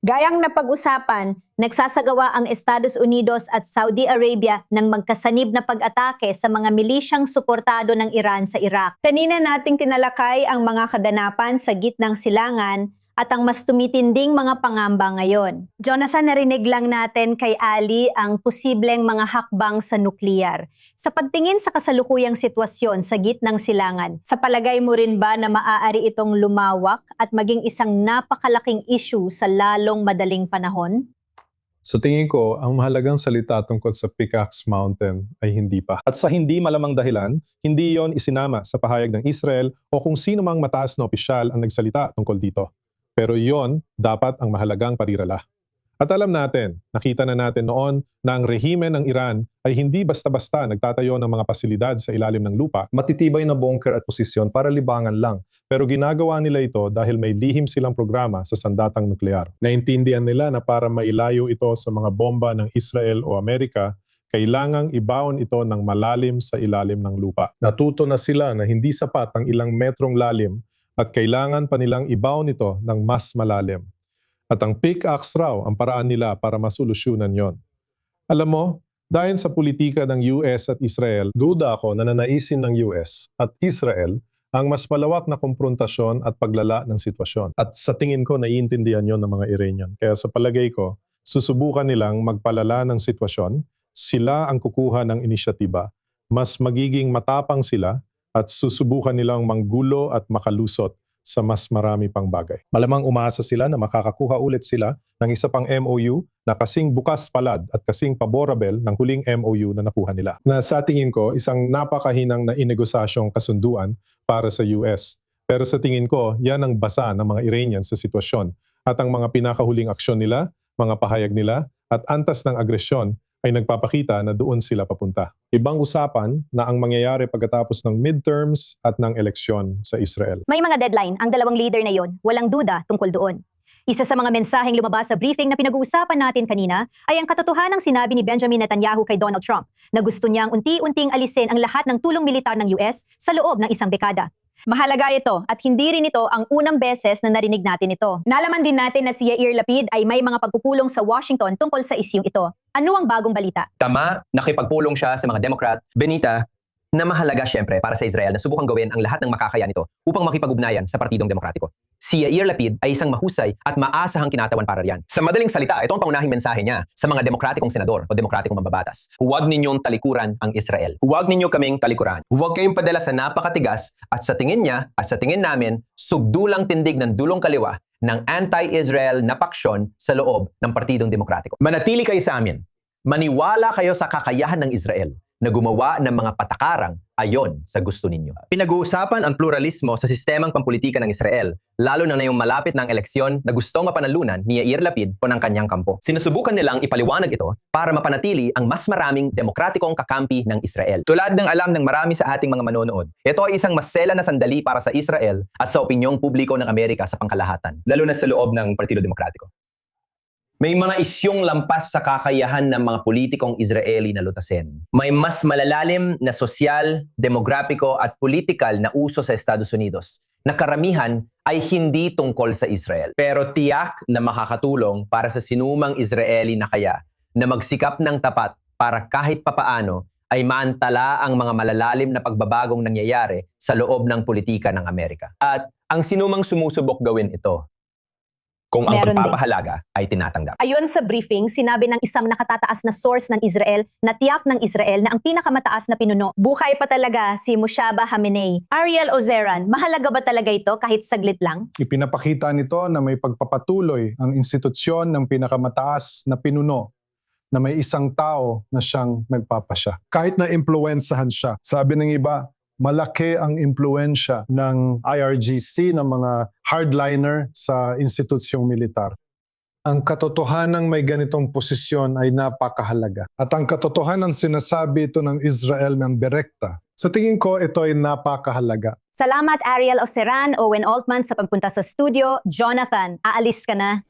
Gayang napag-usapan, nagsasagawa ang Estados Unidos at Saudi Arabia ng magkasanib na pag-atake sa mga milisyang suportado ng Iran sa Iraq. Kanina nating tinalakay ang mga kadanapan sa gitnang silangan at ang mas tumitinding mga pangamba ngayon. Jonathan, narinig lang natin kay Ali ang posibleng mga hakbang sa nukleyar. Sa pagtingin sa kasalukuyang sitwasyon sa gitnang silangan, sa palagay mo rin ba na maaari itong lumawak at maging isang napakalaking issue sa lalong madaling panahon? Sa tingin ko, ang mahalagang salita tungkol sa Pickaxe Mountain ay hindi pa. At sa hindi malamang dahilan, hindi yon isinama sa pahayag ng Israel o kung sino mang mataas na opisyal ang nagsalita tungkol dito. Pero yon dapat ang mahalagang parirala. At alam natin, nakita na natin noon na ang rehime ng Iran ay hindi basta-basta nagtatayo ng mga pasilidad sa ilalim ng lupa, matitibay na bunker at posisyon para libangan lang. Pero ginagawa nila ito dahil may lihim silang programa sa sandatang nuklear. Naintindihan nila na para mailayo ito sa mga bomba ng Israel o Amerika, kailangang ibaon ito ng malalim sa ilalim ng lupa. Natuto na sila na hindi sapat ang ilang metrong lalim at kailangan pa nilang ibaon ito ng mas malalim. At ang pickaxe raw ang paraan nila para masolusyonan yon. Alam mo, dahil sa politika ng US at Israel, duda ako na nanaisin ng US at Israel ang mas malawak na komprontasyon at paglala ng sitwasyon. At sa tingin ko, naiintindihan yon ng mga Iranian. Kaya sa palagay ko, susubukan nilang magpalala ng sitwasyon, sila ang kukuha ng inisyatiba, mas magiging matapang sila at susubukan nilang manggulo at makalusot sa mas marami pang bagay. Malamang umaasa sila na makakakuha ulit sila ng isa pang MOU na kasing bukas palad at kasing paborable ng huling MOU na nakuha nila. Na sa tingin ko, isang napakahinang na inegosasyong kasunduan para sa US. Pero sa tingin ko, yan ang basa ng mga Iranians sa sitwasyon. At ang mga pinakahuling aksyon nila, mga pahayag nila, at antas ng agresyon ay nagpapakita na doon sila papunta. Ibang usapan na ang mangyayari pagkatapos ng midterms at ng eleksyon sa Israel. May mga deadline ang dalawang leader na yon, walang duda tungkol doon. Isa sa mga mensaheng lumabas sa briefing na pinag-uusapan natin kanina ay ang katotohanang sinabi ni Benjamin Netanyahu kay Donald Trump na gusto niyang unti-unting alisin ang lahat ng tulong militar ng US sa loob ng isang dekada. Mahalaga ito at hindi rin ito ang unang beses na narinig natin ito. Nalaman din natin na si Yair Lapid ay may mga pagpupulong sa Washington tungkol sa isyung ito. Ano ang bagong balita? Tama, nakipagpulong siya sa mga Democrat. Benita, na mahalaga siyempre para sa Israel na subukang gawin ang lahat ng makakaya nito upang makipag-ugnayan sa Partidong Demokratiko. Si Yair Lapid ay isang mahusay at maasahang kinatawan para riyan. Sa madaling salita, ito ang pangunahing mensahe niya sa mga demokratikong senador o demokratikong mambabatas. Huwag ninyong talikuran ang Israel. Huwag ninyo kaming talikuran. Huwag kayong padala sa napakatigas at sa tingin niya at sa tingin namin, subdulang tindig ng dulong kaliwa ng anti-Israel na paksyon sa loob ng Partidong Demokratiko. Manatili kayo sa amin. Maniwala kayo sa kakayahan ng Israel na gumawa ng mga patakarang ayon sa gusto ninyo. Pinag-uusapan ang pluralismo sa sistemang pampulitika ng Israel, lalo na ngayong malapit ng eleksyon na gustong mapanalunan ni Yair Lapid o ng kanyang kampo. Sinusubukan nilang ipaliwanag ito para mapanatili ang mas maraming demokratikong kakampi ng Israel. Tulad ng alam ng marami sa ating mga manonood, ito ay isang masela na sandali para sa Israel at sa opinyong publiko ng Amerika sa pangkalahatan, lalo na sa loob ng Partido Demokratiko. May mga isyong lampas sa kakayahan ng mga politikong Israeli na lutasin. May mas malalalim na sosyal, demograpiko at politikal na uso sa Estados Unidos na karamihan ay hindi tungkol sa Israel. Pero tiyak na makakatulong para sa sinumang Israeli na kaya na magsikap ng tapat para kahit papaano ay maantala ang mga malalalim na pagbabagong nangyayari sa loob ng politika ng Amerika. At ang sinumang sumusubok gawin ito, kung ang pagpapahalaga ay tinatanggap. Ayon sa briefing, sinabi ng isang nakatataas na source ng Israel na tiyak ng Israel na ang pinakamataas na pinuno, buhay pa talaga si Moshabe Khamenei. Ariel Ozeran, mahalaga ba talaga ito kahit saglit lang? Ipinapakita nito na may pagpapatuloy ang institusyon ng pinakamataas na pinuno na may isang tao na siyang magpapasya. Kahit na impluwensahan siya. Sabi ng iba, malaki ang impluensya ng IRGC, ng mga hardliner sa institusyong militar. Ang katotohanang may ganitong posisyon ay napakahalaga. At ang katotohanan sinasabi ito ng Israel ng direkta. Sa tingin ko, ito ay napakahalaga. Salamat Ariel Ozeran, Owen Altman sa pagpunta sa studio. Jonathan, aalis ka na.